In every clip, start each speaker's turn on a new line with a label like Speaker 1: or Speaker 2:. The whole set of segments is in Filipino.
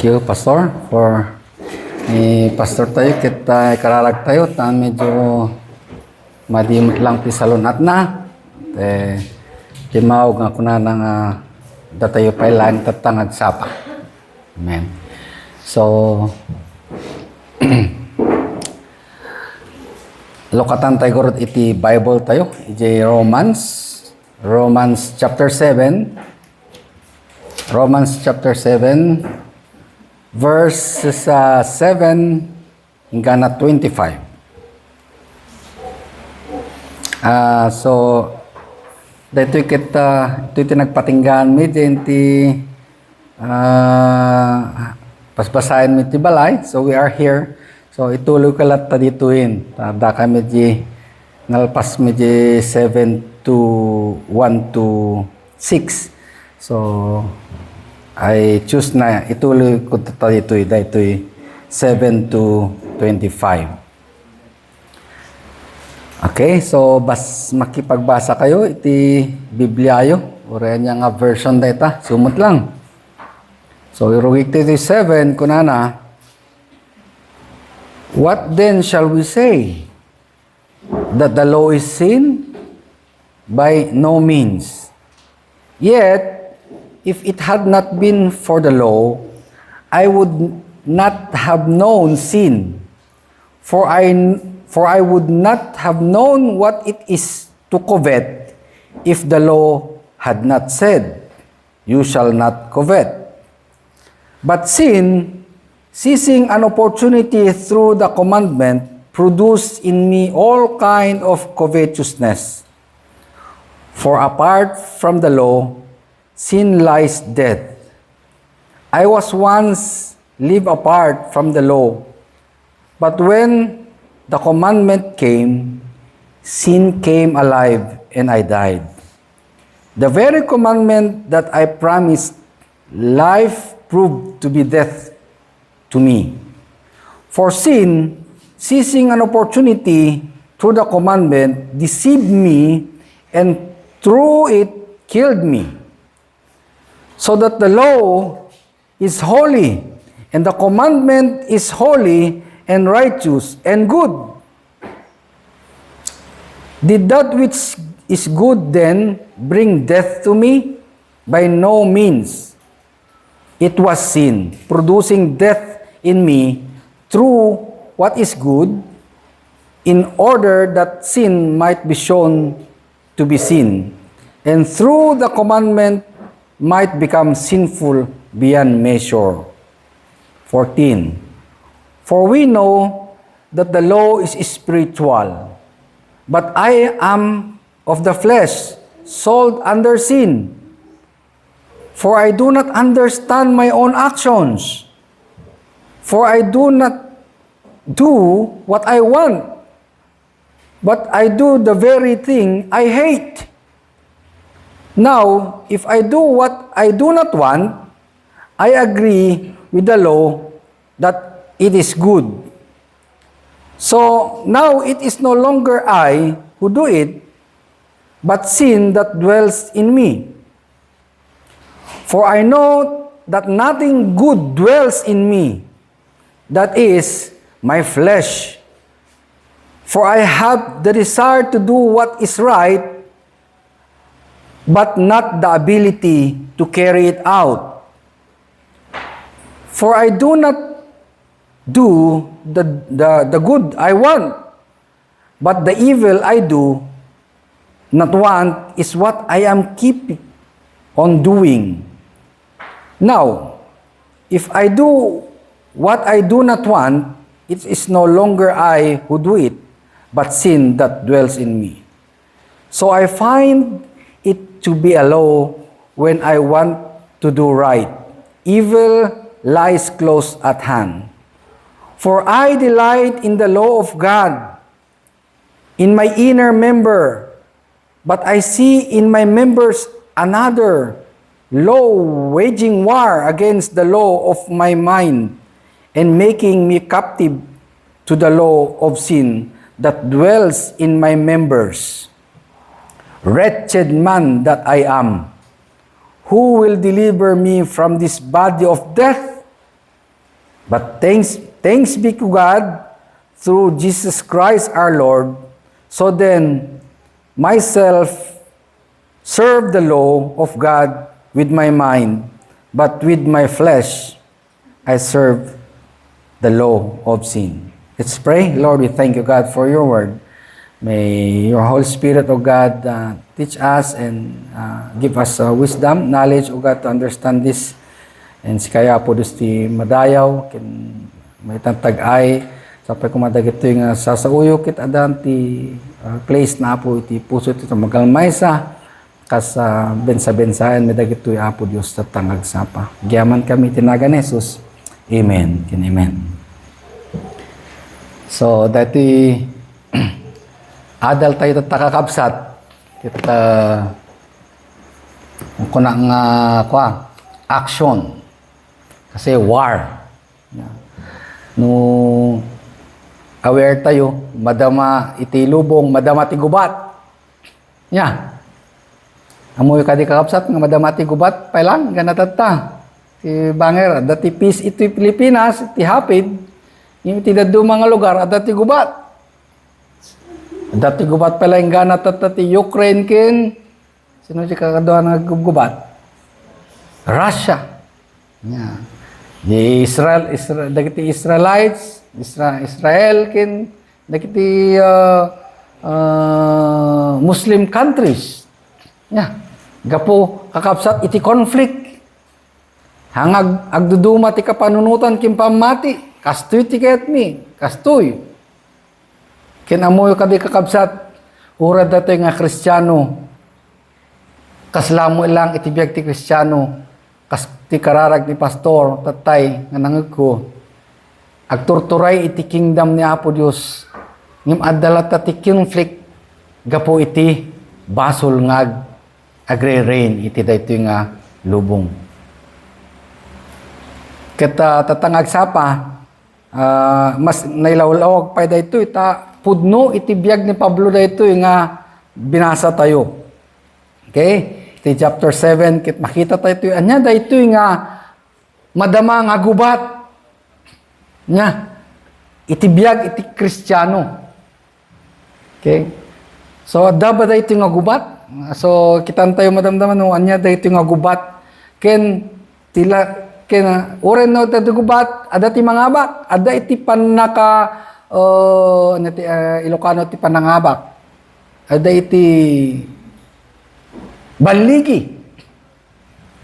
Speaker 1: Thank you, Pastor, for Pastor tayo, kita karalag tayo, ta medyo madimot lang pisalunat na. Timawag nga kuna ng datayo pa ilan tatangad sapa. Amen. So, lokatan tayo gurot iti Bible tayo, iti Romans chapter 7. Romans chapter 7, verses 7 hingga na 25. So, dito ito nagpatinggan mi dinti pasbasahin mi ti balay. So, we are here. So, ituloy ka lahat dituin. Tada kami di nalpas mi di 7 to 1 to 6. So, I choose na ituloy ko dito'y 7 to 25. Okay, so makipagbasa kayo iti Bibliayo. Ura niya nga version data. Sumot lang. So, iruwik iti 7 kunana. What then shall we say? That the law is sin? By no means. Yet, if it had not been for the law, I would not have known sin. For I would not have known what it is to covet if the law had not said, "You shall not covet." But sin, seizing an opportunity through the commandment, produced in me all kind of covetousness. For apart from the law, sin lies dead. I was once lived apart from the law, but when the commandment came, sin came alive and I died. The very commandment that I promised life proved to be death to me. For sin, seizing an opportunity through the commandment, deceived me and through it killed me. So that the law is holy, and the commandment is holy and righteous and good. Did that which is good then bring death to me? By no means. It was sin, producing death in me through what is good, in order that sin might be shown to be sin, and through the commandment might become sinful beyond measure. 14. For we know that the law is spiritual, but I am of the flesh, sold under sin. For I do not understand my own actions. For I do not do what I want, but I do the very thing I hate. Now, if I do what I do not want, I agree with the law that it is good. So now it is no longer I who do it, but sin that dwells in me. For I know that nothing good dwells in me, that is, my flesh. For I have the desire to do what is right, but not the ability to carry it out. For I do not do the good I want, but the evil I do not want is what I am keeping on doing. Now, if I do what I do not want, it is no longer I who do it, but sin that dwells in me. So I find it to be a law when I want to do right. Evil lies close at hand. For I delight in the law of God, in my inner member, but I see in my members another law waging war against the law of my mind and making me captive to the law of sin that dwells in my members. Wretched man that I am, who will deliver me from this body of death? But thanks be to God through Jesus Christ our Lord. So then, myself serve the law of God with my mind, but with my flesh I serve the law of sin. Let's pray. Lord, we thank you, God, for your word. May your Holy Spirit, O God, teach us and give us wisdom, knowledge, O God, to understand this. And si kaya po ti madayaw, kin may tantag-ay, sapay kumadag ito yung sasauyo kit adan ti place na po iti puso ito magalmay sa kas bensa-bensayan may dagito yung apo Diyos tatangag sapa. Giyaman kami tinagan Jesus. Amen. Amen. So, dati adal tayo tatakakabsat kita kung nga action kasi war. No aware tayo, madama iti lubong, madama ti gubat. Amoy kadi kakapsat nga madama ti gubat, pailang ganatata. Ti banger, dati peace iti Pilipinas, ti hapid, yung ti dadu mga lugar, dati gubat. Dati gubat pala yung ganatata ti Ukraine kin, sino si kakaduan nga gubat? Russia. Di Israel, dagiti Israelites, Israel kin dagiti Muslim countries. Gapo kakapsat iti conflict. Hangag agduduma ti kapanunutan kin pamati. Kastoy ti ketmi, kastoy. Kin amoy kadi kakapsat ura dati nga Kristiyano. Kaslamo ilang iti biag ti Kristiyano. Kas ti kararag ni pastor tatay nga nangeg ko agturturay iti kingdom ni Apo Dios ngem adala ta ti conflict gapo iti basol nga agre-reign iti daytoy nga lubong. Ket tatangag sapa mas nailawlawag pa daytoy ta pudno iti biag ni Pablo daytoy nga binasa tayo. Okay? Iti chapter 7, kit makita tayo ito, anya da ito nga madama nga gubat. Iti biyag, iti Kristiyano. Okay? So, daba da ito nga gubat. So, kitan tayo madamdaman, no, anya da ito nga gubat. Ken oren no, ito gubat, ada ti mangabak, ada iti panaka, Ilocano ti panangabak. Ada iti baligi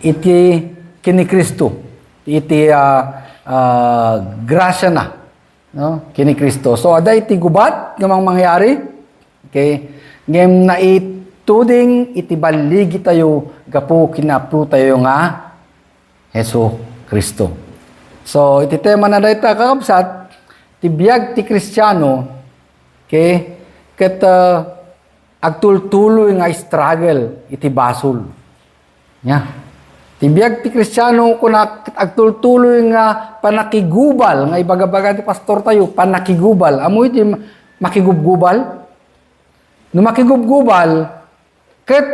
Speaker 1: iti kini Kristo iti grasya na no kini Kristo. So ada iti gubat gamang mangyari. Okay, ngem na ituding iti baligi tayo gapo kinapu tayo nga Hesu Kristo. So iti tema na dayta kakabsat ti biag ti Kristiyano. Okay, ket agtultuloy nga struggle iti basol. Ti biag ti Kristiyano kun agtultuloy nga panakigubal nga ibagabaga ti pastor tayo panakigubal. Amo iti makigubgubal. No makigubgubal ket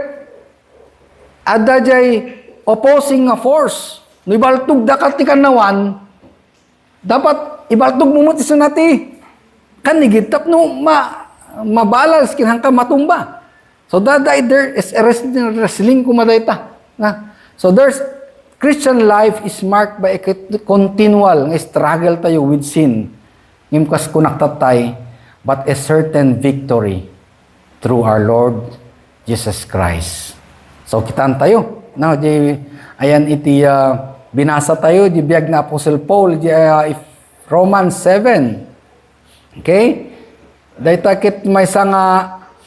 Speaker 1: adda jay opposing nga force. No ibaltog dakat ti kanawan dapat ibaltog mo ti sunati. Kanigitap no mabalas kinhang ka matumba. So there is a wrestling kumadayta. So there's Christian life is marked by a continual nga struggle tayo with sin. Ngimkas kunaktatay but a certain victory through our Lord Jesus Christ. So kitaan tayo. Now, ayan iti binasa tayo di biag na Apostle Paul Romans 7. Okay? Dayta ket maysa nga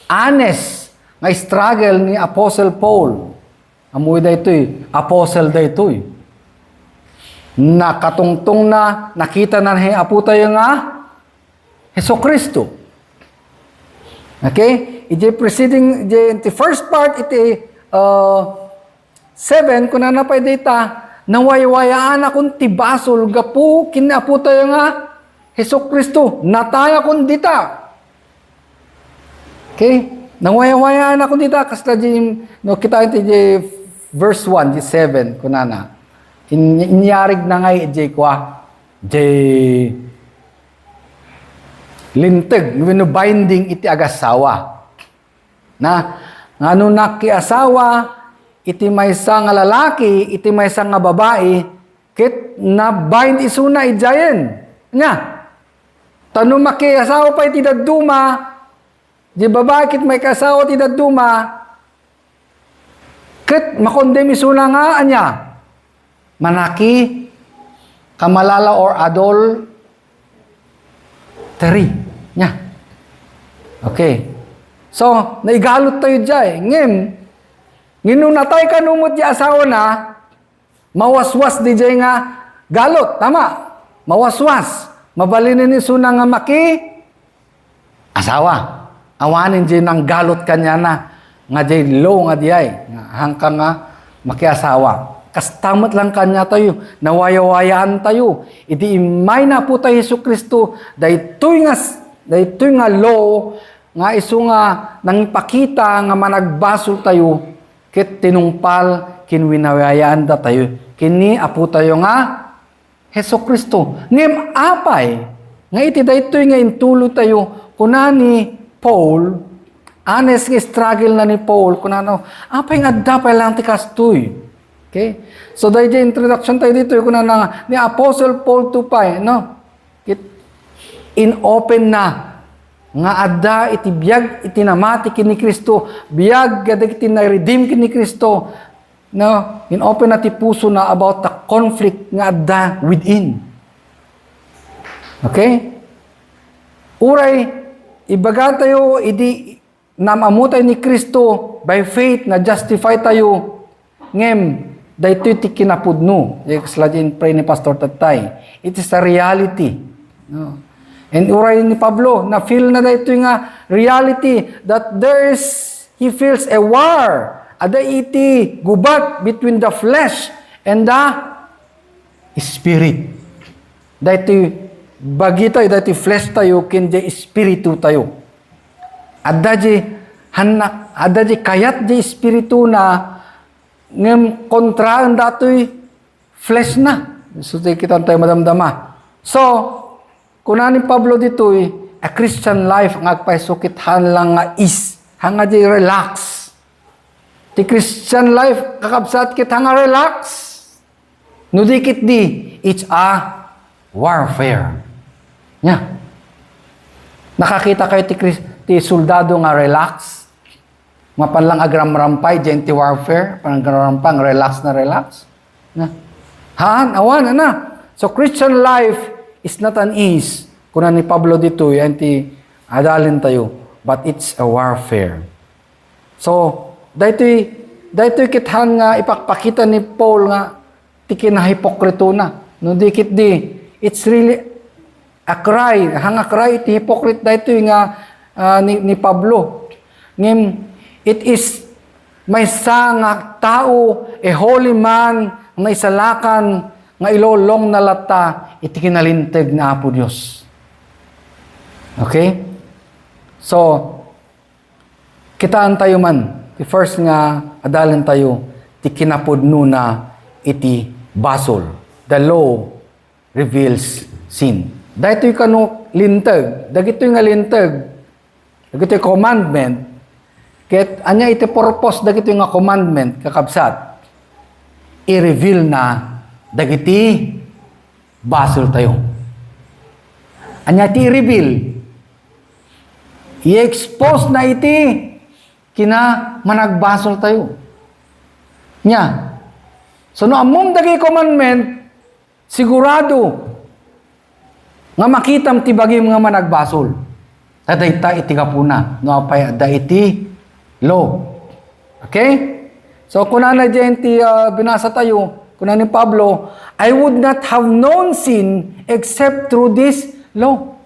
Speaker 1: honest nga struggle ni Apostle Paul. Amoy daytoy, apostle daytoy. Nakatungtong na nakita na ni apo tayo nga Hesukristo. Okay? Iti preceding the first part iti 7 kun na pay data nawaywayaan akong tibasol gapu kinapo tayo nga Hesukristo. Nataya kun dita. Okay? Nangwaya-waya na ko dita kasla no kita iti verse 1, 7 kunana. Inyarig na ngay iti kwa. Jay linteg, no binding iti agasawa. Na, ngano nakiasawa, iti maysa nga lalaki, iti maysa nga babae, kit na bind isuna ijayen. Nya, tano makiasawa pa iti daduma, di babae kit may kasawa iti daduma, kit makondem isuna nga, anya, manaki, kamalala or adol, teri. Nya. Okay. So, naigalot tayo dyan. Nginong natay ka numot di asawa na, mawaswas di dyan nga, galot, tama. Mawaswas. Mabalinin ni suna nga maki, asawa. Awanin dyan ng galot kanya na, nga dyan low nga diyay, hangka nga makiasawa. Kastamat lang kanya tayo, nawayawayaan tayo. Iti imay na po tayo Hesus Kristo, daytoy nga law, nga iso nga nang ipakita nga managbasol tayo, ket tinungpal, kinwinawayaan da tayo, kini apo tayo nga, Hesus Kristo. Ngem apay, nga iti daytoy nga intulo tayo, kunani Paul, honest nga struggle na ni Paul, kunano, apay nga dapay lang ti kastoy. Okay? So, dahil dyan, introduction tayo dito, kung na ni Apostle Paul Tupay, no? In-open na, nga adda, iti biyag, iti namati kini Kristo, biyag, gadag iti na-redeem kini Kristo, no? In-open na ti puso na about the conflict nga adda within. Okay? Uray, ibaga tayo, idi, namamutay ni Kristo, by faith, na justify tayo, ngem, dahito iti kinapudno. Sladin pray ni Pastor Tatay. It is a reality. No? And uray ni Pablo, na feel na dahito nga reality that he feels a war. Ada iti gubat between the flesh and the spirit. Dahito bagi tayo, dahito flesh tayo, kindi espiritu tayo. Ada di kayat di espiritu na ngem kontraan datoy flesh na. So, kita tayo madamdama. So, kunanin Pablo ditoy, a Christian life ang agpaisukithan lang nga is. Hanga di relax. Ti Christian life, kakabsat kit hanga relax. Nudikit di, it's a warfare. Nya. Nakakita kayo ti soldado nga relax. Mapanlang agram-rampay, genti warfare, panang relax na relax. Na. Haan, awan, na. So, Christian life is not an ease. Kuna ni Pablo dito, yan ti adalin tayo. But it's a warfare. So, daytoy kithan nga ipakpakita ni Paul nga ti kinahipokrito na. No, dikit di. It's really a cry. Hanga cry, ti hypocrite daytoy nga ni Pablo. Ngem, it is may nga tao, a holy man, nga isalakan, nga ilolong na lata, iti kinalinteg na Apo Diyos. Okay? So, kitaan tayo man, the first nga, adalan tayo, ti kinapudno na iti basol. The law reveals sin. Dahito yung kano linteg, dagito yung nga linteg, dagito yung commandment, ket anya iti purpose dagiti nga commandment kakabsat i-reveal na dagiti basol tayo. Anya iti i-reveal i-expose na iti kina managbasol tayo. Nya. So no among dagiti commandment sigurado nga makitam ti bagim nga managbasol. Tadayta iti kapuna no apay da iti law. Okay? So, kuna na dyan binasa tayo, kuna ni Pablo, I would not have known sin except through this law.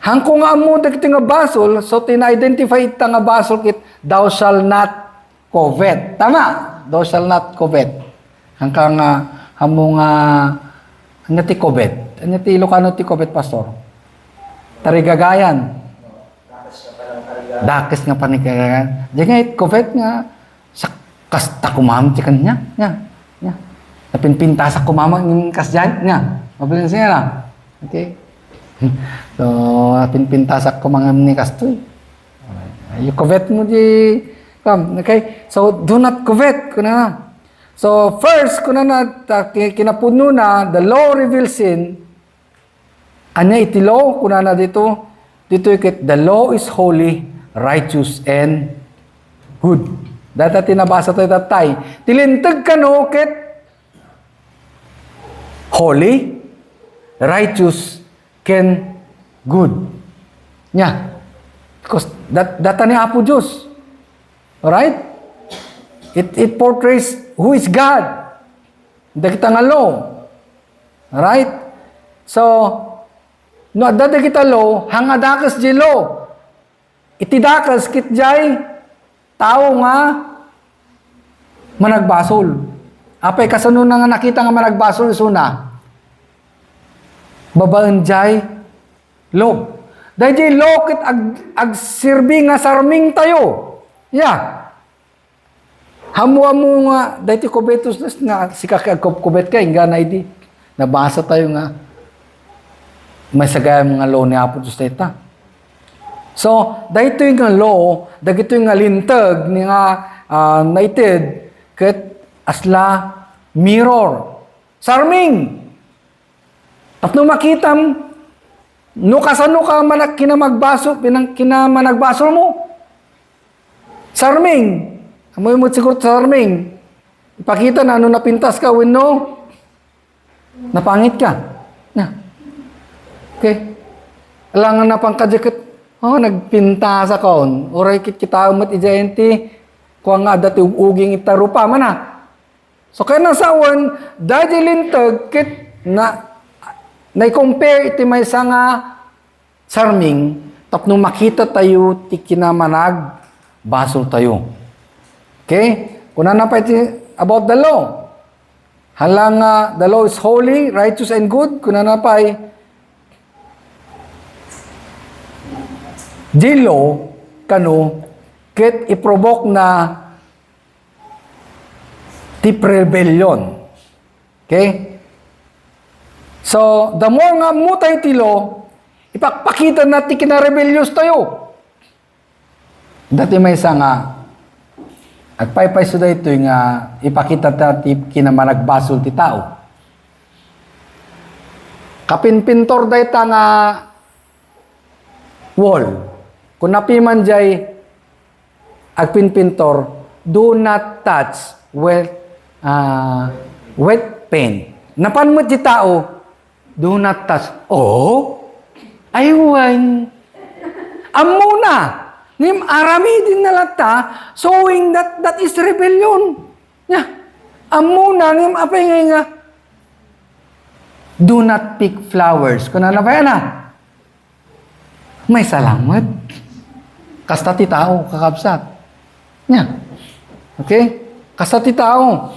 Speaker 1: Hangko nga mo dagiti nga basol, so tina-identify ita nga basol kit, thou shall not covet. Tama? Thou shall not covet. Hangka nga, hamo nga, ano ti covet? Ano ti Ilocano ti covet, Pastor? Tarigagayan. Dakis nga panikagayan. Diyan nga, covet nga, sa kasta kumam ti kanya. Nya. Napinpinta sa kumama ng kasyan. Nya. Mabilin siya na. Okay? So, pinpintasak ko mga ni kastoy. You covet mo di kam. Okay? So, do not covet. Kuna na. So, first, kuna na, kinapuno na, the law reveals sin. Anya iti law, kuna na dito, the law is holy, righteous, and good. Data tinabasa tayo tatay. Tilintag ka no, ket holy, righteous, ken good. Nya. Because data ni Apo Diyos. Alright? It portrays who is God. Hindi kita nga law. Alright? So, no, dada kita law, hangadakas di law. Itidakas kit jay, tao nga, managbasol. Apay kasano na nga nakita nga managbasol, suna. Babaan jay, law. Dahil jay law, kit ag-sirbi nga sarming tayo. Yeah. Hamu-hamu nga, dahil ti kubetos nga, si kakakubet ka, nga na idi. Nabasa tayo nga, may sagaya mga law ni Apo Diyos tayo. So, dahil ito yung law, dahil ito yung lintag, ni nga naitid, kat asla mirror. Sarming! Tapno makitam, no kasano ka kinamagbaso, kinamanagbasol mo? Sarming! Amoy mo siguro sarming. Ipakita na ano napintas ka, when no, napangit ka. Na. Okay? Alangan na pang kadikit, nagpinta sa kaon. Oray kit kita umat ijayenti, kuha nga dati uging itarupa man na. So kaya nasawan, dahil lintag, kit na-compare iti may nga sarming, tapno makita tayo, ti kinamanag, basol tayo. Okay? Kuna na pa iti about the law. Halang the law is holy, righteous, and good. Kuna na pa di law, kano, ket iprovoke na tip rebellion. Okay? So, the more nga mutay ti law, ipakpakita na ti kinarebellious tayo. Dati may isa nga, agpaypay suda ito yung ipakita ti kinamanagbasol ti tao. Kapinpintor da ita nga wall. Kung napiman jay agpinpintor, do not touch wet paint. Napan mo ti tao, do not touch. Oh, aywan. Amuna. Nim arami din nalata, showing that is rebellion. Yeah. Amuna, nim apay nga, do not pick flowers. Kung ano ba yan may salamat. Kasta ti tao, kakabsat. Yeah. Okay? Kasta ti tao.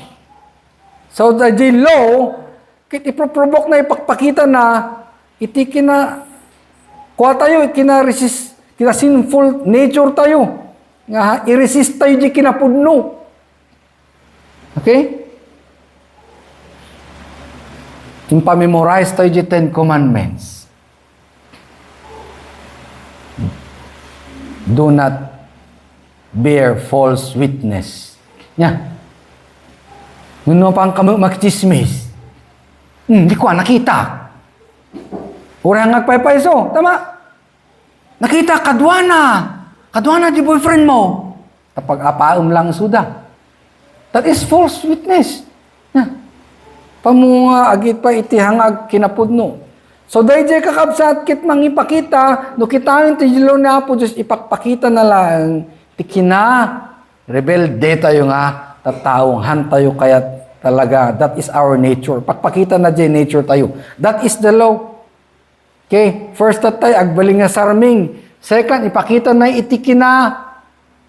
Speaker 1: So, the law, kit iproprovoke na ipakpakita na, iti kuha tayo, kina-resist, sinful nature tayo. Nga, i-resist tayo di kinapudno. Okay? Impamemorize tayo di 10 Commandments. Do not bear false witness. Nya. Ngano pang kamo makchismis. Di ko nakita. Urang agpaypayso. Tama. Nakita, kadwana di boyfriend mo. Kapag apaum lang suda. That is false witness. Pamunga, agit pa itihangag kinapudno. So, dahil jay kakabsat, kit mangipakita, no kitain ti jilo na po, just ipakpakita na lang, tikina, rebelde tayo nga, tataong han tayo kaya talaga, that is our nature. Pakpakita na jay nature tayo. That is the law. Okay, first tayo, agbaling nga sarming. Second, ipakita na itikina.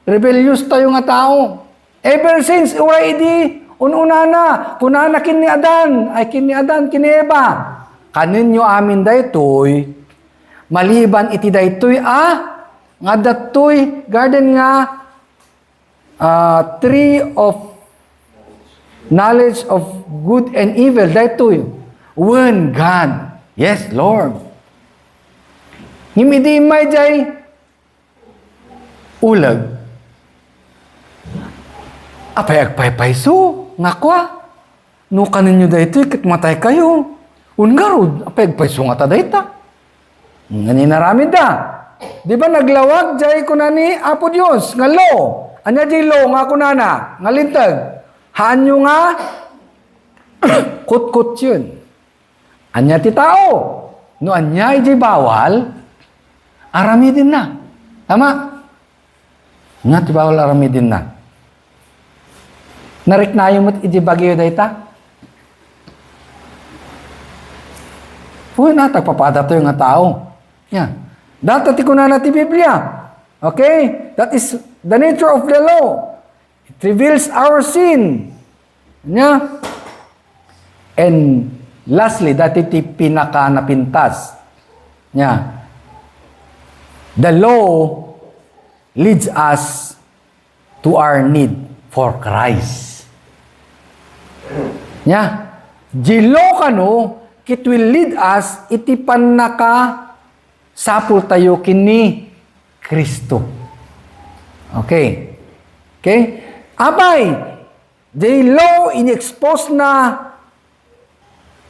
Speaker 1: Rebellious tayo nga tao. Ever since, uray di, ununa na, kunana kini Adan, ay kini Adan, kini Eva. Kaninyo amin daytoy, maliban iti daytoy, nga datoy, garden nga, tree of knowledge of good and evil, daytoy. when God. Yes, Lord. Ngimidi may jay ulag. Apay agpay-payso, nga kwa. No kaninyo dayto, ikit matay kayo. Ungarod, apay agpayso nga ta dayta. Ngani naramid da. Di ba naglawag jay kunani Apo Dios nga lo. Anya jay lo nga kunana, nga lintag. Hanyo nga kut-kut yun. Anya ti tao. No anya jay bawal, aramidin na. Tama? Nga ti bawal aramidin na. Narik na yung mat iji bagyo dayta. Uy na, tagpapada to yung nga tao. Yeah. Data ti kunana ti Biblia. Okay? That is the nature of the law. It reveals our sin. Yeah. And lastly, dati ti pinaka napintas. Yeah. The law leads us to our need for Christ. Yeah. Jilo kano, it will lead us iti panaka sapul tayo kini Kristo. Okay. Okay? Abay, the law in-expose na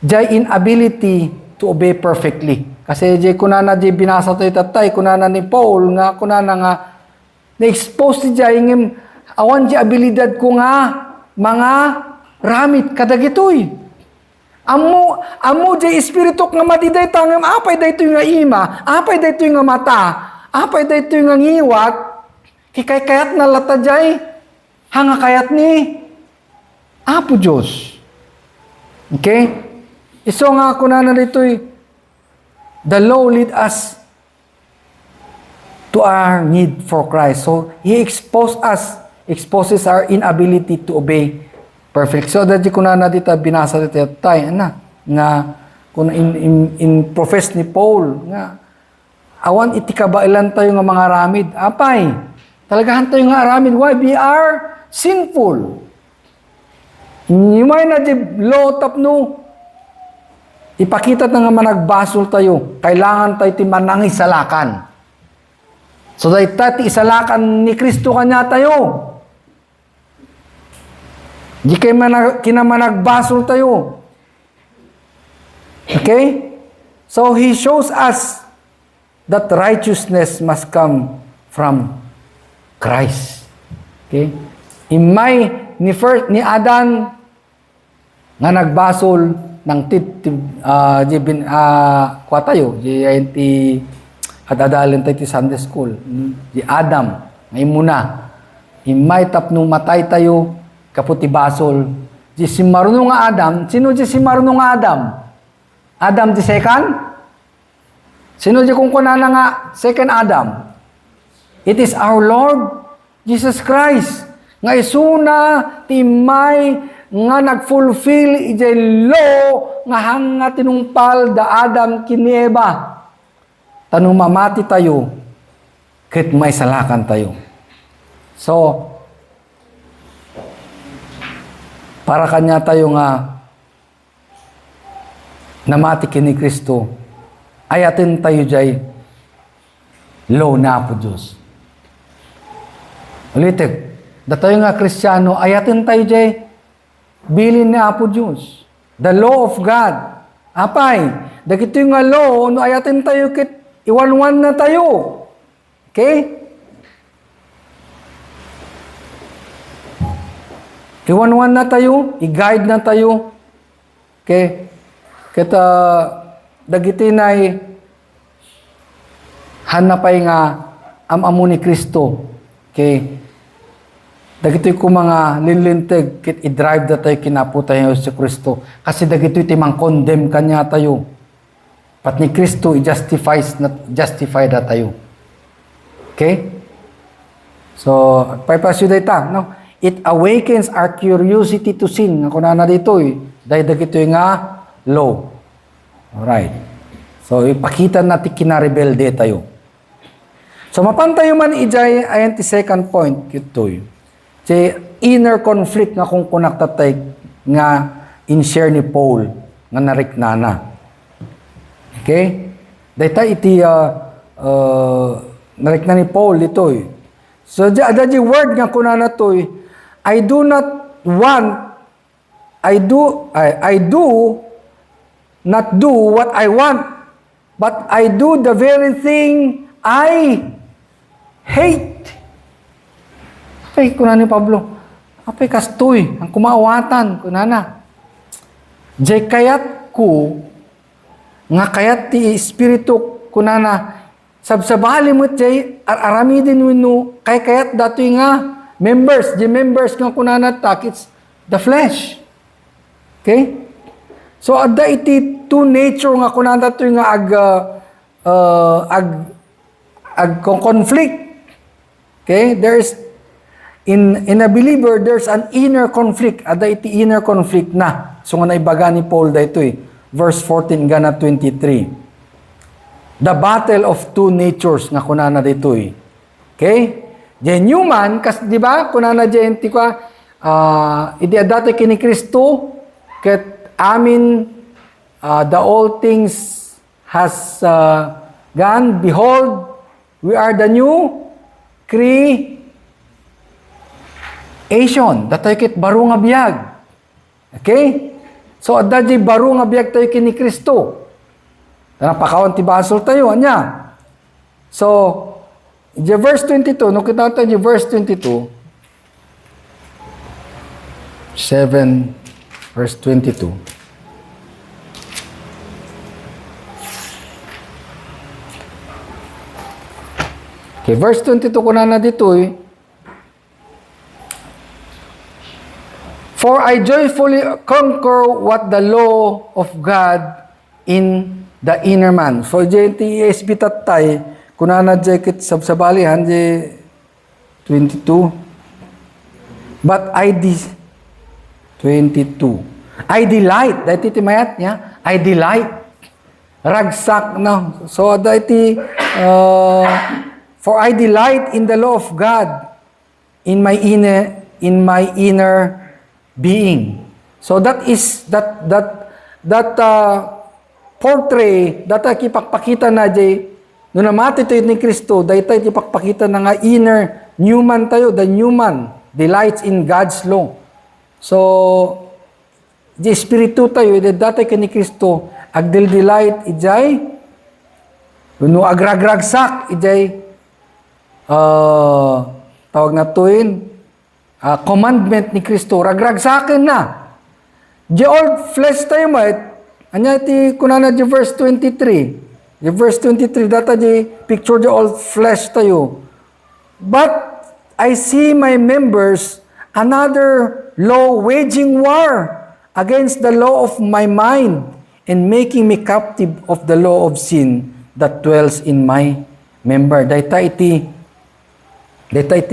Speaker 1: the inability to obey perfectly. Kasi di kunana di binasa tayo tatay, kunana ni Paul, nga kunana nga na-expose di yung awan di abilidad ko nga mga ramit kadagitoy. Amo di espiritu nga madiday tangam, apay dayto nga ima, apay dayto nga mata, apay dayto nga ngiwat, kikay kayat na latajay, hanga kayat ni Apo Diyos. Okay? Iso nga kunana dito'y the law lead us to our need for Christ. So, He exposes our inability to obey perfect. So, dati kunana dito, binasa dito tayo, nga, kung in profess ni Paul, nga, awan itikabailan tayo nga mga ramid. Apay, talagahan tayo nga ramid. Why? We are sinful. May na di law tapno, ipakita na nga managbasol tayo. Kailangan tayo ti manangisalakan. So, dahil ti isalakan ni Kristo kanya tayo. Di kayo kinamanagbasol tayo. Okay? So, He shows us that righteousness must come from Christ. Okay? Imay ni Adan nga nagbasol ng kwa tayo, at adalin tayo ti Sunday School. Di Adam, ngayon muna. Imay tapno matay tayo, kaputi basol. Di si marunong nga Adam, sino di si marunong nga Adam? Adam di second? Sino di kung kunana nga second Adam? It is our Lord Jesus Christ. Nga isuna timay nga nagfulfill ijay law nga hanga tinungpal da Adam kini Eva. Tanong mamati tayo, ket may salakan tayo. So, para kanya tayo nga namati kini Kristo, ayatin tayo jay law na po Diyos. Ulitin, datayo nga Kristiyano, ayatin tayo jay bilin na Apo Diyos. The law of God. Apay, dagito yung nga law, no ayatin tayo kit iwanwan na tayo. Okay? Iwanwan na tayo, i-guide na tayo. Okay? Kita dagiti na hanapay nga amamu ni Kristo. Okay? Dagitoy ko mga linlinteg kit i-drive da tayo kinapo tayo si Kristo. Kasi dagitoy timang condemn kanya tayo. Pat ni Kristo justify da tayo. Okay? So, purpose data, no? It awakens our curiosity to sin. Ako na dito dahil dagitoy nga law. Alright. So, ipakita natin kinarebelde tayo. So, mapantayo man ijay ayan ti second point kitoy. Inner conflict nga kung kunaktatay nga in-share ni Paul nga nariknana. Okay? Dayta iti narikna ni Paul itoy. So ada word nga kunana toy, I do not want, I do not do what I want, but I do the very thing I hate. Apay kunana ni Pablo, apay kastoy ang kumawatan kunana. Jay kayat ko nga kayat ti espiritu kunana sabsabali mo jay aramidin wino kay kayat datoy nga members nga kunana takits the flesh. Okay? So adda iti two nature nga kunana datoy nga ag conflict. Okay? There's in a believer there's an inner conflict. Adda iti inner conflict na. So nga naibaga ni Paul daytoy. Verse 14 gana 23. The battle of two natures nga kunana ditoy. Okay? Diyan human kas di ba kunana diyan ti kwa idi adate kini Kristo ket amin the all things has gone, behold we are the new creation. Datoy ket baro nga biag. Okay? So, adda di baro nga biag tayo kini Kristo. Napakawan ti basol tayo, anya. So, di verse 22, no kita tayo di verse 22, 7, verse 22. Okay, verse 22 ko na dito For I joyfully conquer what the law of God in the inner man. So, jenti ESB tatay, kunana jacket sabsabalihan, 22. But I 22. I delight. Dahiti timayat niya. I delight. Ragsak na. So, dahiti, for I delight in the law of God in my inner being. So that is that portray that kipakpakita na jay no namati tayo ni Kristo daytay kipakpakita na nga inner human tayo, the human delights in God's law. So di espiritu tayo daytay kini Kristo agdil delight ijay no agragragsak ijay tawag na tuin commandment ni Kristo, ragrag sa akin na. The old flesh tayo mo, anya ti kunana di verse 23. Di verse 23, data di picture the old flesh tayo. But I see my members another law waging war against the law of my mind and making me captive of the law of sin that dwells in my member. Data iti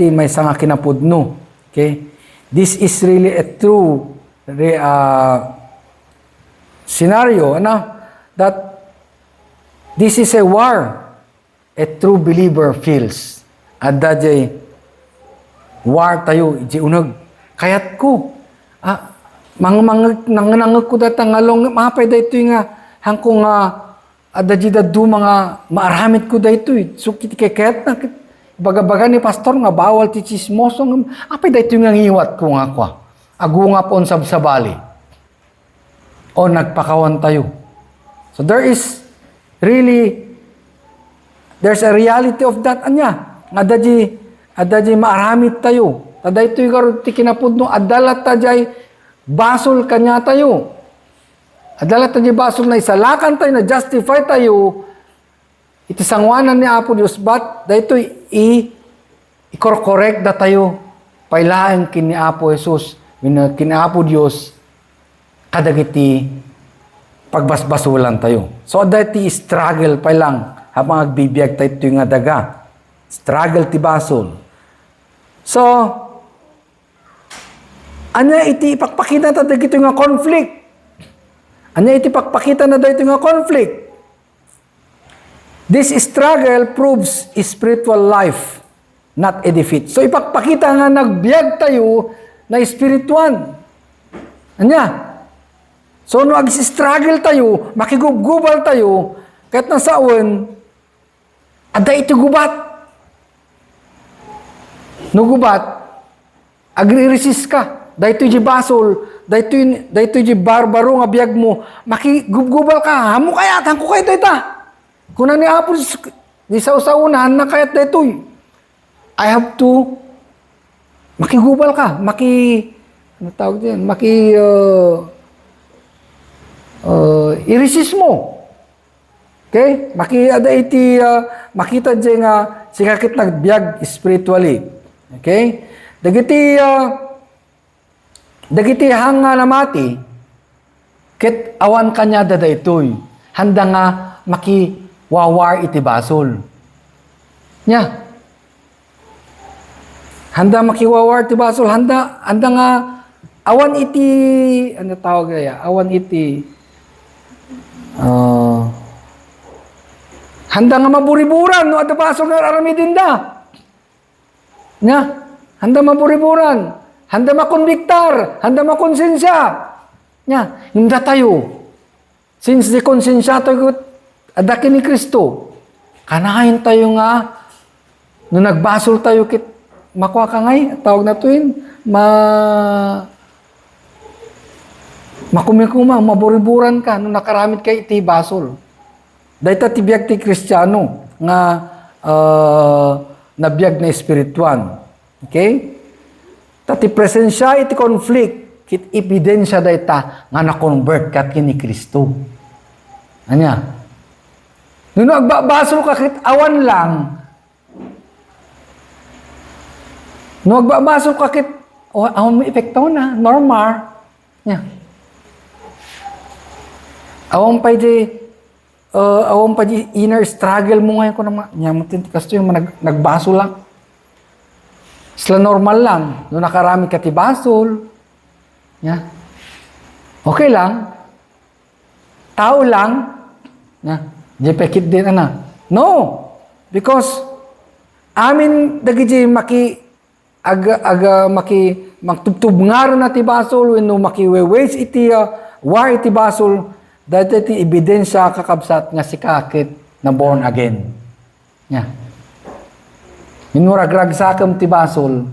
Speaker 1: may sanga kinapudno. Okay? This is really a true scenario, that this is a war a true believer feels. Adda jay war tayo, iji unag. Kayat ko, nanganangag ko datang ngalong, mapay da ito nga, hangko nga, adda jay dadu mga maaramit ko da ito. So, kayat na, baga-baga ni pastor nga bawal ti chismoso apay dayto nga ngiwat ko nga kwa agunga pon sabsabali o nagpakawan tayo. So there's a reality of that anya adaji maaramit tayo taday toy garo ti kinapudno adalat tajay basol kanya tayo adalat tajay basol na isalakan tayo na justify tayo. Iti sangwanan ni Apo Diyos, but dahito i-correct na tayo pailaan kini Apo Jesus, kini Apo Diyos, kadagiti pagbasbasulan tayo. So, dahito struggle pa lang, habang agbibiyag tayo ito nga daga. Struggle ti basol. So, anya iti ipakpakita na dagito nga conflict. Anya iti ipakpakita na dagito nga conflict. This struggle proves spiritual life, not a defeat. So ipakpakita nga nagbiag tayo na spiritual. Anya? So, no ag-struggle tayo, makigubgubal tayo, kahit nasaon, ada ito gubat. No gubat, agri-resist ka. Dahito yung basol, dahito yung barbaro nga biyag mo, makigubgubal ka, hamo kaya, tangko kayo ito. Kung ni Apo, di sa unahan na kaya't dahito, I have to, makigubal ka, ano tawag din, i-resist mo. Okay? Makita dyan nga, sikakit nagbiag spiritually. Okay? Dagiti hanga na mati, kit awan kanya dada itoy. Handa nga makiwawar iti basol. Nya. Handa makiwawar iti basol. Handa nga awan iti, ano tawag kaya? Awan iti, handa nga maburiburan, no? Ada basol nga aramidin da. Nya. Handa maburiburan. Handa makonbiktar. Handa makonsensya. Nya. Hindi tayo. Since di konsensya tayo, adakin ni Kristo. Kanahin tayo nga, no nagbasol tayo kit, makuha ka ngay, tawag na to yun, makumikuma, maburiburan ka, no nakaramit kay iti basol. Dahil tibiyag ti Kristiyano, nga nabiyag na espirituan. Okay? Tati presensya iti conflict, kit ebidensya dayta nga na-convert kat kini Kristo. Anya? Nung nagbabasol ka kit awan lang, nung nagbabasol ka kit, awan mo epektaw na, normal. Anya? Awan pa di inner struggle mo ngayon ko naman. Nyamutin, kasto yung nagbaso lang. Sila normal lang. Nung nakarami ka ti basol. Yeah. Okay lang. Tao lang. Yeah. Di pekit din na. No. Because amin dagi magtubtub nga rin na ti basol when no makiweways iti war iti basol. Dahil iti ebidensya kakabsat nga si kakit na born again. Yeah. Minuragrag sa akam ti basol,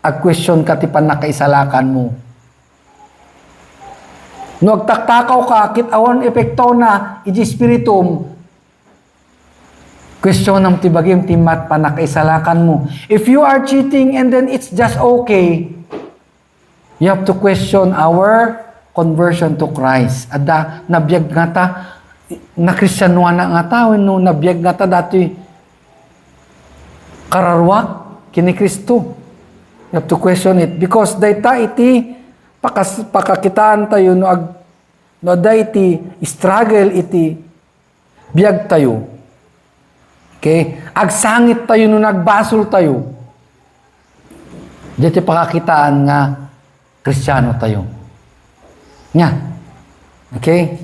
Speaker 1: ag-question ka ti panakaisalakan mo. No agtaktakaw ka, kit awan epekto na, iji spiritum, question nam ti bagim ti mat panakaisalakan mo. If you are cheating and then it's just okay, you have to question our conversion to Christ. Ada, nabiyag nga ta, na Kristyanuan na nga ta, no, nabiyag nga ta dati, kararwak kini Kristo. You have to question it because dayta iti pakakitaan tayo no iti struggle iti biag tayo. Okay? Agsangit tayo no nagbasol tayo. Dito pakakitaan nga Kristiyano tayo. Nya. Okay?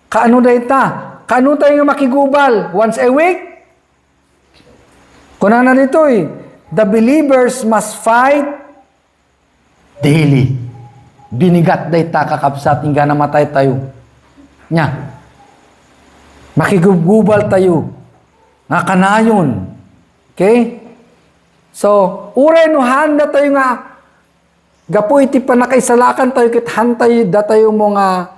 Speaker 1: Kaano dayta? Kaano tayo nga makigubal? Once a week? Kuna na dito the believers must fight daily. Binigat dayta kakabsat ingga namatay tayo. Nya. Makigubgubal tayo. Nga kanayon. Okay? So, uray no handa tayo nga gapo iti panakaisalakan tayo kit hantay da tayo mga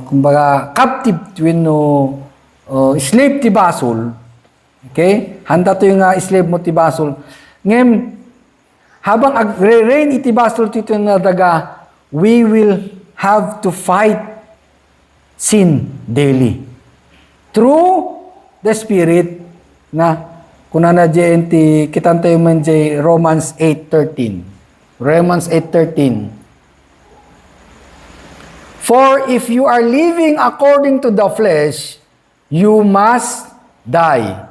Speaker 1: kumbaga captive twin no slave ti basol. Okay? Handa to yung slave mo ti basol. Ngem, habang agre-reign iti basol tito na daga, we will have to fight sin daily. Through the Spirit na kunana dyan ti kitan tayo man dyan Romans 8:13. Romans 8:13. For if you are living according to the flesh, you must die.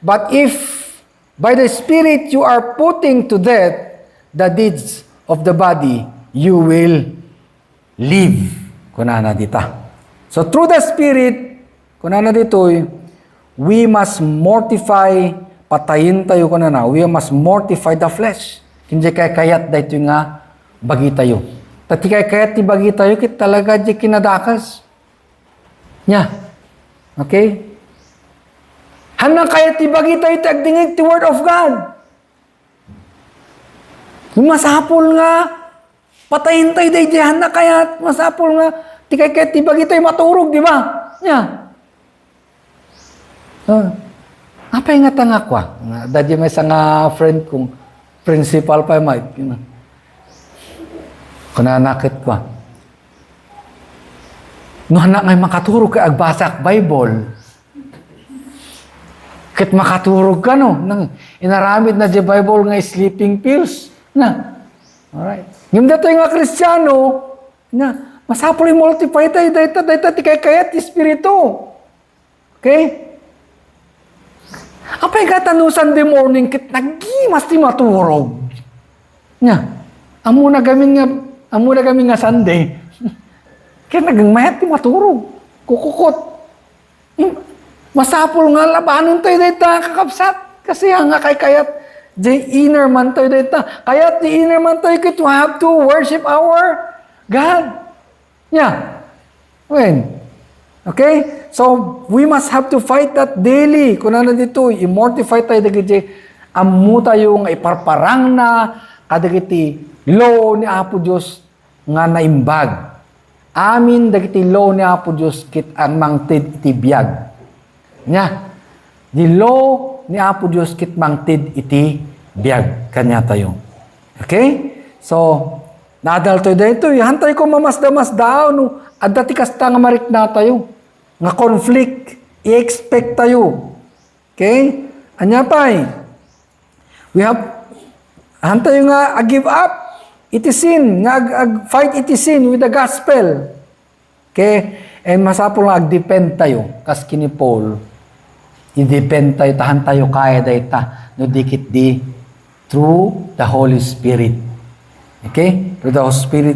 Speaker 1: But if by the Spirit you are putting to death the deeds of the body, you will live. Kunana dita. So through the Spirit, kunana dito, we must mortify, patayin tayo kunana, we must mortify the flesh. Hindi kay kayat dito nga bagi tayo. Tati kaya ti bagi tayo, kit talaga di kinadakas. Nya. Okay? Hanang kaya ti bagi tayo, ti agdingig ti Word of God. Masapul nga, patayin tayo day diyan na kaya, masapul nga, ti kaya ti bagi tayo maturog, di ba? Nya. Apay nga tanga kwa? Dadya may sa nga friend kong principal pa may, kunanakit kwa. No anak ngay makaturog kay agbasak Bible. Kit makaturog ka no, nang inaramid na di Bible nga sleeping pills. Na. Alright. Ngim dato nga Kristiyano, na, masapul yung multiply tayo, dahita, ti kaya ti Espiritu. Okay? Apay katano Sunday morning, kit nagimas ti maturog. Nya, amo na kami nga Sunday. Kaya nagmayat ti maturog. Kukukot. Masapul nga labanon tayo dahita kakapsat. Kasi nga kayat the inner man tayo dahita. Kayat the inner man tayo kit we have to worship our God. Nya. When? Okay? So, we must have to fight that daily. Kung ano dito, i-mortify tayo dagiti, amu tayo nga iparparang na kadagiti law ni Apo Diyos nga naimbag. Amin dagiti law ni Apo Diyos kit ang mangtid iti biyag. Nya, di law ni Apo Diyos kit mangtid iti biyag. Kanya tayo. Okay? So, nadal tayo dito. Hantay ko mamasda-masda. No? At dati kasta nga marik na tayo. Nga conflict. I-expect tayo. Okay? Anya pa we have, hantay nga give up. It is sin. Nga fight it is sin with the gospel. Okay? And masapol nga ag-depend tayo. Kas kini Paul. I-depend tayo. Tahan tayo kaya dayta. No dikit di. Through the Holy Spirit. Okay? Through the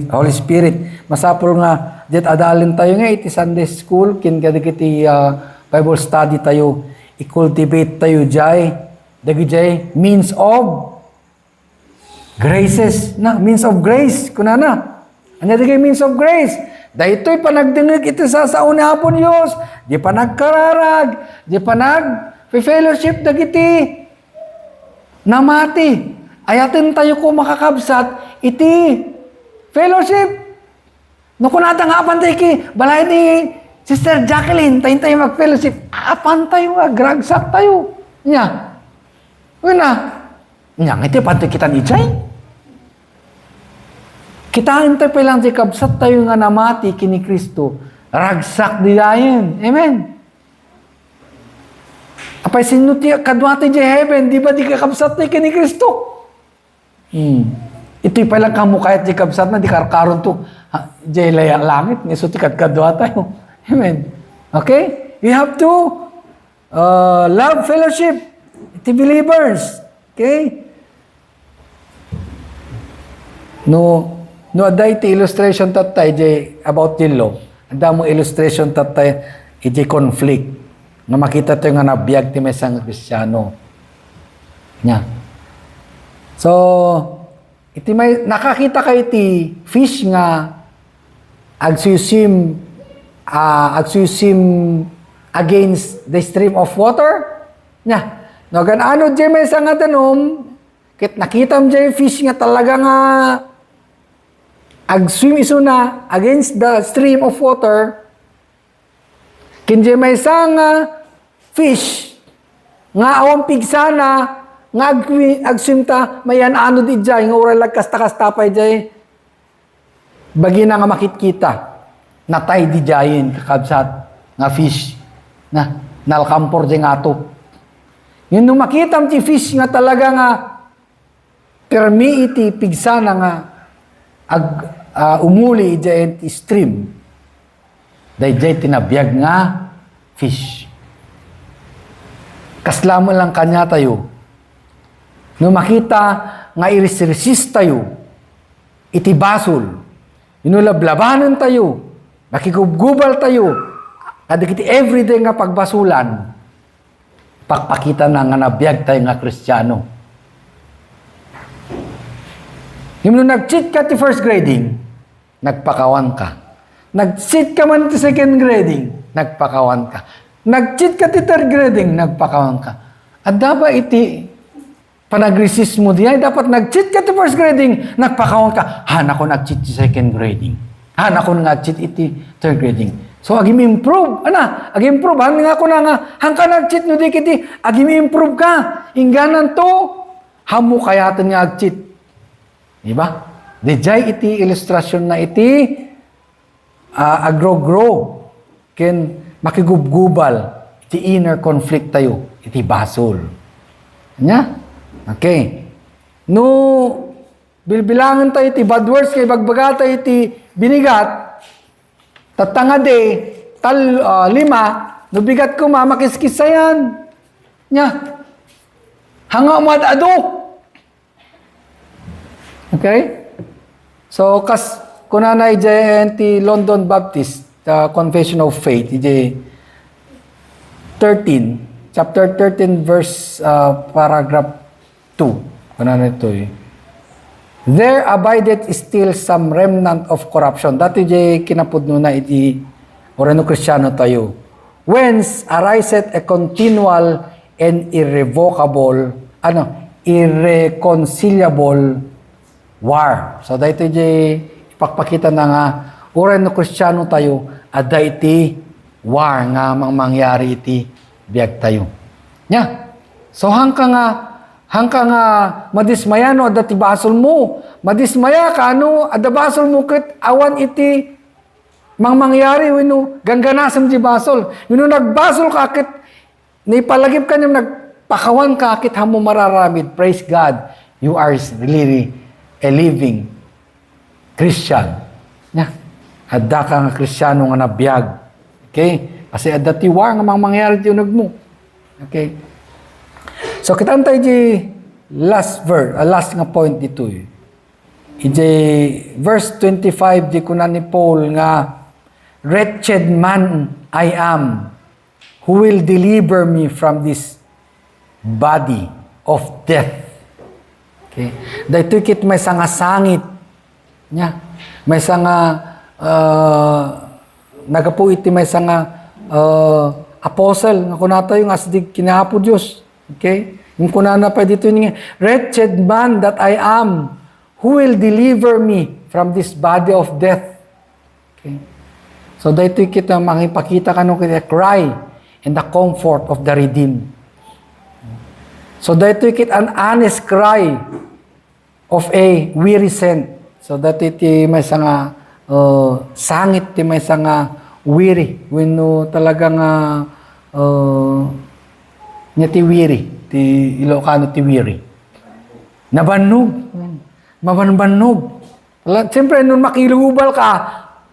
Speaker 1: Holy Spirit. Masapol nga jet adalin tayo nga iti Sunday school. Kin kadikiti Bible study tayo. I-cultivate tayo jay. Dagi jay means of graces. Na, means of grace. Kunana. Ano dagi means of grace? Dahito'y panagdingig iti sa ni Hapon Diyos. Di pa nagkararag. Di pa nag-fellowship dagiti namati. Ayatin tayo ko makakabsat iti fellowship. No kunata nga apan tayo balay ni Sister Jacqueline, tayo mag-fellowship. Apan tayo, gragsak tayo. Nya. Wala. Nya, iti pati kita ni Jay. Kitain tayo lang si kabsat tayo nga namati kini Kristo. Ragsak di dayon. Amen. Apay sinuti kadwati di heaven, di ba di kakabsat tayo kini Kristo? Ito'y palang kamukayat di kabsat na di karkaron to. Di layang langit, nisuti kadwa tayo. Amen. Okay? We have to love fellowship. Iti believers. Okay? No aday ti illustration tatay about the law. Ada mo illustration tatay iti conflict. Na makita tayo nga nabiyag ti mesang Kristiyano. Nya. So, iti may nakakita kay ti fish nga agsusim against the stream of water. Nya. No ganano di may nga danom kit nakita mo di fish nga talaga nga ag-swim iso na against the stream of water, kinje may nga fish, nga awang pigsana, nga ag-swim ta, mayan ano di dyan, nga uralag kasta-kastapay dyan, bagi na nga makitkita, natay di dyan, kakabsat, nga fish, na nalkampor dyan nga to. Yun nung makita mo ti fish nga talaga nga, permi iti pigsana nga, umuli dyan ti stream. Dahil dyan tinabiyag nga fish. Kaslamo lang kanya tayo. Nung makita nga iris-resist tayo, iti basol, inulablabanan tayo, makigubgubal tayo, kadikiti everyday nga pagbasulan, pakpakita na nga nabiyag tayo nga Kristiyano. Yung nag-cheat ka ti first grading, nagpakawan ka. Nag-cheat ka man ti second grading, nagpakawan ka. Nag-cheat ka ti third grading, nagpakawan ka. At dapat iti panag-resist mo diyan, dapat nag-cheat ka ti first grading, nagpakawan ka. Han ako nag-cheat ti second grading. Han ako nag-cheat iti third grading. So, agim improve. Ana, agim improve. Han nga ako na nga, han ka nag-cheat no di kiti, agim improve ka. Ingganan to, hamo kayatan nga ag-cheat. Diba? Dijay iti ilustrasyon na iti agro-grow. Ken makigubgubal iti inner conflict tayo. Iti basol. Nya? Okay. No, bilbilangan tayo iti bad words kay bagbaga tayo iti binigat. Tatangade, lima, no bigat ko mamakiskisayan. Nya? Hanga umadado. Okay? So, kunanay ti London Baptist, the Confession of Faith, chapter 13, verse, paragraph 2. Kunanay ito There abideth still some remnant of corruption. Dati kinapudno na orano Kristyano tayo. Whence ariseth a continual and irreconcilable war. So, dahito ipakpakita na nga, oran no Kristiyano tayo, ada iti war nga mangyari iti biyag tayo. Nya. So, hangka nga madismaya no, ada ti basol mo. Madismaya ka, ada basol mo kit awan iti mangyari, gangganasam ti basol. Nagbasol ka kit, naipalagip ka niya, nagpakawan ka kit hamo mararamid. Praise God. You are really a living Christian. Nya. Adda ka nga Kristiyano nga nabiyag. Okay? Kasi adda ti war nga mangyari ti unag mo. Okay? So, kitaan tayo last nga point dito. Verse 25, di kunan ni Paul nga, wretched man I am, who will deliver me from this body of death. Okay. Dahito kit may sanga sangit nya. May sanga nagapu iti may sanga apostle nga kunata yung asdig kinahapo Dios. Okay? Yung kunana pa dito ni wretched man that I am, who will deliver me from this body of death. Okay? So dahito kita makipakita kanong kita cry in the comfort of the redeemed. So dahito kit an honest cry of a weary saint. So dati ti may sanga sangit ti may sanga weary. Wenno talagang nya ti weary. Ti Ilocano ti weary. Nabannog. Mabannog. Siyempre, nung makilubal ka,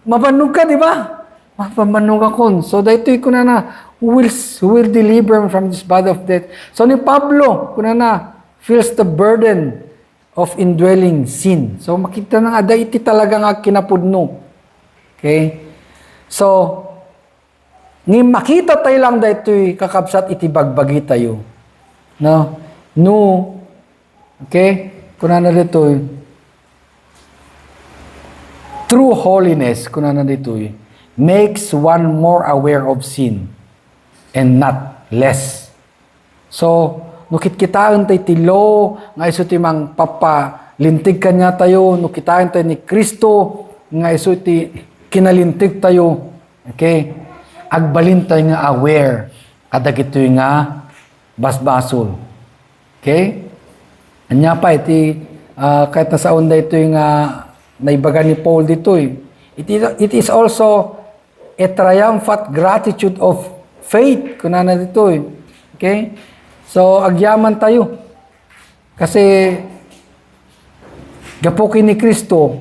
Speaker 1: mabannog ka, di ba? Mabannog ako. So dahito ko na who will deliver me from this body of death. So ni Pablo, kuna feels the burden of indwelling sin. So, makita na nga, iti talaga nga kinapudno. Okay? So, makita tayo lang dahito'y kakabsat iti bagbagi tayo. No? Okay? Kuna na dito'y true holiness, kuna na dito'y makes one more aware of sin and not less. So, nukitaan tayo tilo, nga iso ti mang papalintig kanya tayo, nukitaan tayo ni Kristo, nga iso ti kinalintig tayo. Okay? Agbalin tayo nga aware, kadag ito nga basbasol. Okay? Anya pa, iti, kahit nasa onda ito nga naibaga ni Paul dito, it is also a triumphant gratitude of faith, kunana dito. Okay? So, agyaman tayo. Kasi, gapukin ni Kristo,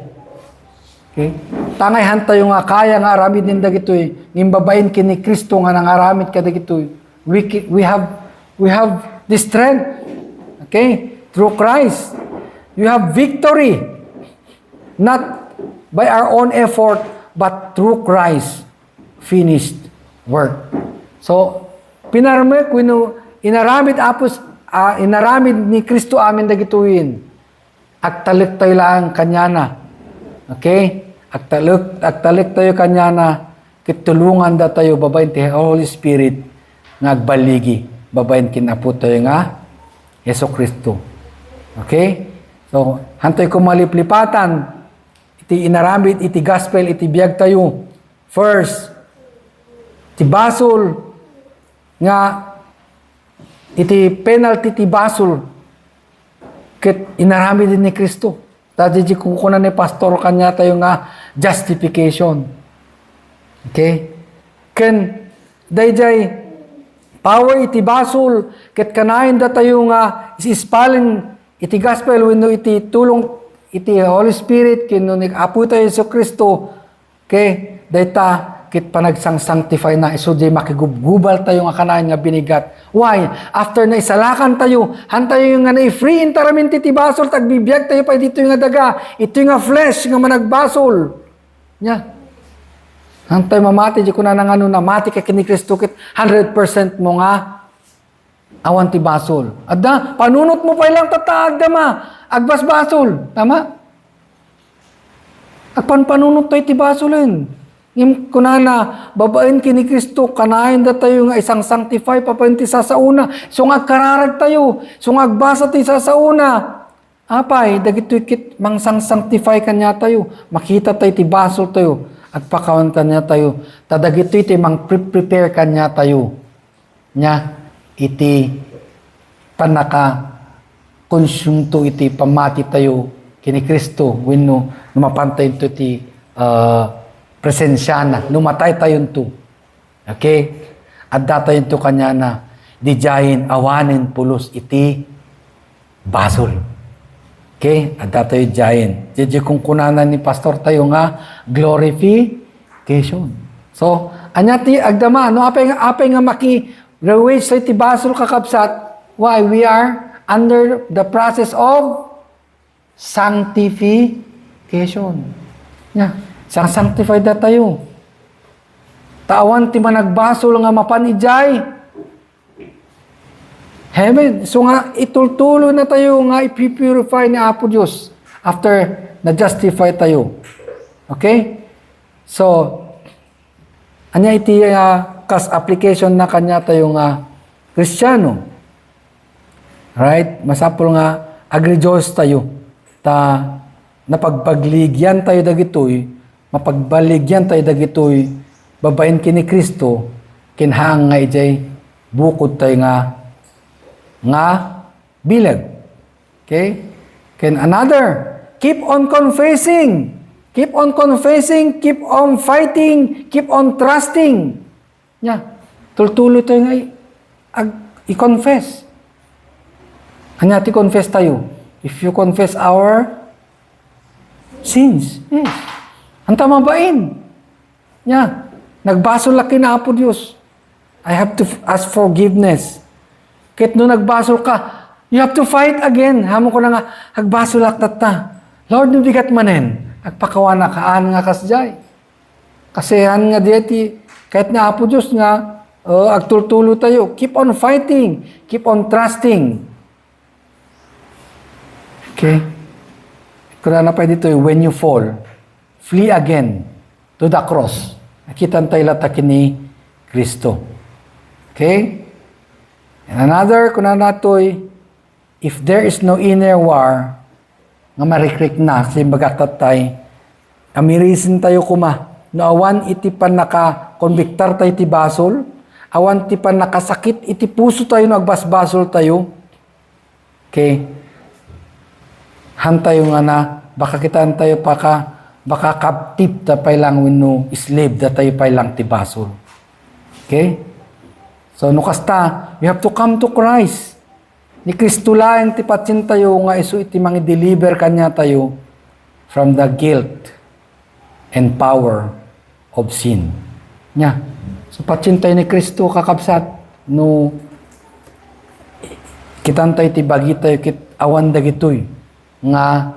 Speaker 1: okay? Tangayhan tayo nga kaya nga aramid ninda gito'y. Ngimbabain kini Kristo nga nang aramid kada gito'y. We have the strength. Okay? Through Christ. You have victory. Not by our own effort, but through Christ. Finished work. So, pinaramek, inaramid ni Kristo amin dagituin. agtalik tayo lang kanyana. Okay? Agtalik tayo kanyana, kitulungan da tayo, babayin ti Holy Spirit, nga agbaligi, babayin kinapo tayo nga, Yeso Kristo. Okay? So, hantay ko maliplipatan, iti inaramid, iti gospel, iti biyag tayo. First, iti basol, nga, iti penalty ti basol, kit inarami din ni Kristo. Tadi di kukunan ni pastor kanya tayo nga justification. Okay? Ken, dayjay, power iti basol, kit kanayin da tayo nga isispalin iti gospel, wenno iti tulong iti Holy Spirit, kino ni Apo tayo Yesu Kristo, okay? Dayta, kit panagsang-sanctify na, iso di makigubgubal tayo nga kanayan nga binigat. Why? After na isalakan tayo, hantayo yung nga na-free intaramin ti basol, tagbibiyag tayo pa dito yung nga daga, ito yung nga flesh nga managbasol. Nya. Hantay mamati, di ko na nang ano, namati ka kini Kristo, kit 100% mo nga awan ti basol. Adda, panunot mo pa ilang tataag dama, agbas basol. Tama? Agpanpanunot tayo ti basolin. Yung kunana, babain kini Kristo, kanayin da tayo nga isang sanctify, papanti sa una. So nga kararag tayo, so nga agbasa tayo sa una. Apay, dagito kit mang sanctify kanya tayo, makita tayo ti basol tayo, at pakawan kanya tayo. Tadagito iti mang prepare kanya tayo. Nya, iti panaka konsumto iti pamati tayo kini Kristo, wenno numapantay ito ti presensya na, numatay tayo to. Okay? At datayin to kanya na, dijayin, awanin, pulos, iti, basol. Okay? At datayin, dijayin. Diyan kung kunanan ni pastor tayo nga, glorification. So, anyati, agdama, no, apay nga maki-rewage sa iti basol kakapsat, why? We are under the process of sanctification. Yeah. Sang sanctified na tayo. Tawan ti managbasol nga mapanijay. Heaven. So nga itultulo na tayo nga ipipurify ni Apo Diyos after na-justify tayo. Okay? So, anya iti kas application na kanya tayo nga Kristiyano. Right? Masapol nga agrejoice tayo. Napagpagligyan tayo dagitoy, mapagbaligyan tayo dagitoy, babain kini Kristo, kinhang nga ijay, bukod tayo nga bilag. Okay? Ken another, keep on confessing, keep on fighting, keep on trusting. Nya, tultuloy tayo nga i-confess. Anya ti confess tayo? If you confess our sins, yes. Ang tamabain. Nya, nagbasol laki na Apo Diyos. I have to ask forgiveness. Kahit nung nagbasol ka, you have to fight again. Hamo ko na nga, hagbasol laktat ta. Lord, nubigat manen. Agpakawana kaan nga kasjay. Kasi han nga dieti, kahit na Apo Diyos nga, agtultulo tayo. Keep on fighting. Keep on trusting. Okay? Kung na pa dito, when you fall, flee again to the cross. Nakitan tayo latakin ni Kristo. Okay? And another, kung na natoy, if there is no inner war, nga marikrik na, simbaga tatay, amirisin tayo kuma, no awan iti pan naka-convictar tayo iti basol, awan iti pan nakasakit, iti puso tayo, no agbasbasol tayo. Okay? Hantayo nga na, baka kitaan tayo baka captive ta pay lang wenno slave da tayo pay lang ti basol. Okay? So no kasta, you have to come to Christ. Ni Kristo laeng ti patsin tayo nga isu iti mangi-deliver kanya tayo from the guilt and power of sin. Nya. So patsin tayo ni Kristo kakabsat no kitan tayo ti bagi tayo kit awan dagitoy nga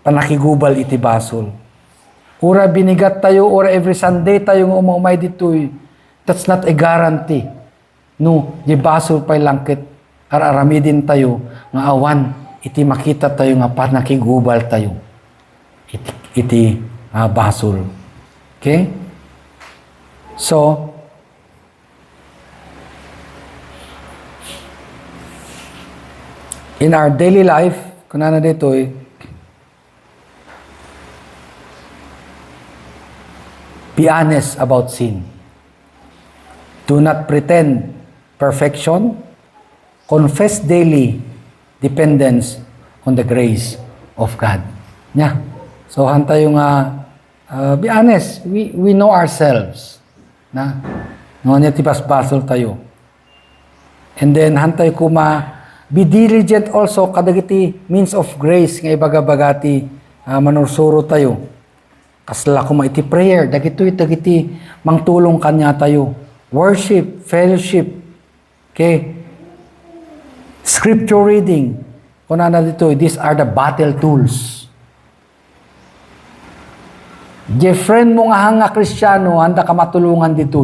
Speaker 1: panakigubal iti basol. Ura binigat tayo, ura every Sunday tayo nga umumay ditoy. That's not a guarantee. No, di basol pa'y langkit. Araramidin tayo nga awan iti makita tayo nga pat nakigubal tayo. Iti basol. Okay? So, in our daily life, kung ano dito be honest about sin. Do not pretend perfection. Confess daily dependence on the grace of God. Yeah. So, hanta yung be honest. We know ourselves. Na? No, niya basol tayo. And then, hantay be diligent also kadagiti means of grace nga ibagabagati manursuro tayo. Kasla iti prayer, dagiti mangtulong kanya tayo. Worship, fellowship, okay? Scripture reading. Kung ano dito, these are the battle tools. Je friend mo nga Kristyano, handa ka matulungan dito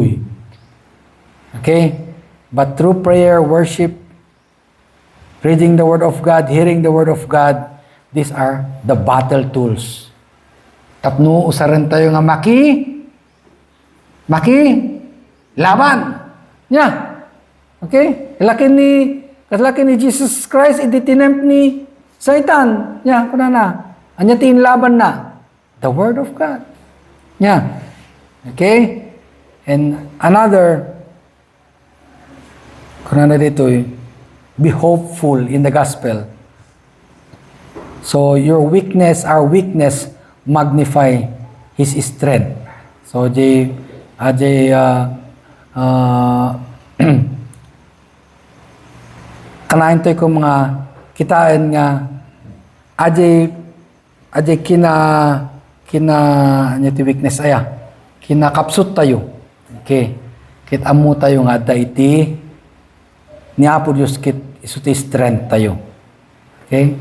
Speaker 1: Okay? But through prayer, worship, reading the Word of God, hearing the Word of God, these are the battle tools. Tapno usaran tayo nga laban. Yeah. Okay? Kalaki ni Jesus Christ, ititempt ni Satan. Yeah, kuna na. Anya laban na. The Word of God. Yeah. Okay? And another, kuna na dito be hopeful in the gospel. So, our weakness, magnify His strength. So, kanain tayo kung mga kitaan nga, weakness kinakapsut tayo. Okay. Kitamu tayo nga iti, niya po Diyos isuti strength tayo. Okay?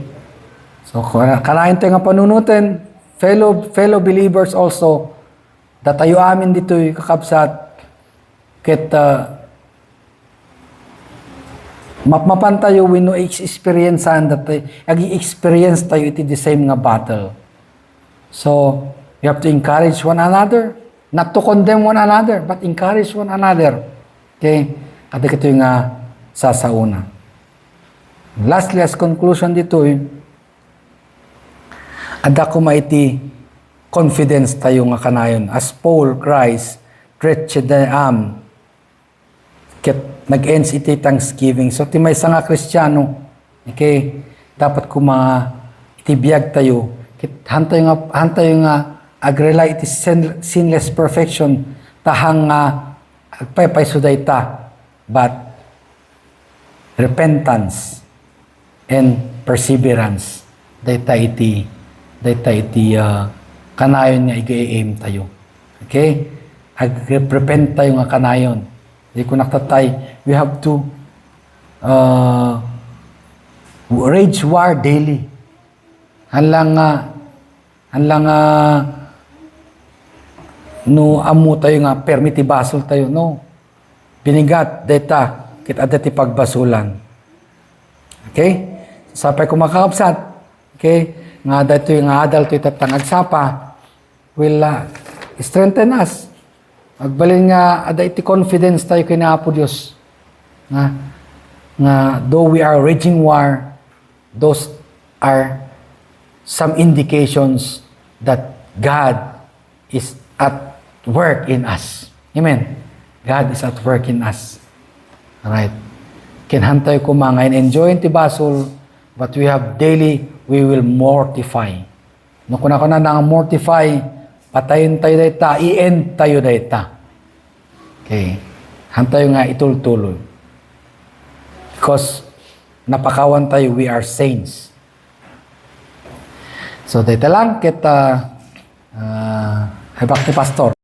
Speaker 1: So, kanain tayo nga panunutin, fellow believers also, datayo amin dito kakabsat, mapan tayo when no experience-an experience tayo iti the same nga battle. So, we have to encourage one another, not to condemn one another, but encourage one another. Okay? Kada ito yung sasauna. Lastly, as conclusion dito ada ko maiti confidence tayo nga kanayon. As Paul cries, wretched I am, nag-ends iti thanksgiving. So, ti may nga Kristiyano, okay, dapat itibiyag tayo. Hantay nga agrelay iti sinless perfection, tahang agpaypaysuday ta, but repentance and perseverance, dayta iti kanayon nga i-aim tayo. Okay? Ag-repent tayo nga kanayon. Di ko naktatay, we have to wage war daily. Hanlang no amu tayo nga permiti basol tayo, no. Binigat data kit adati pagbasulan. Okay? Sapay ko makakapsat. Okay? Nga dito yung adal to itatang agsapa will strengthen us. Agbalin nga, ada iti confidence tayo kay na Apo Diyos. Nga, though we are raging war, those are some indications that God is at work in us. Amen? God is at work in us. Alright. Kinhantay ko mga enjoy ti basol, but we have daily, we will mortify. No, kung ako na mortify, patayin tayo dayta, i-end tayo dayta. Okay. Hantay nga itultuloy. Because napakawan tayo, we are saints. So, dayta lang, habak ni Pastor.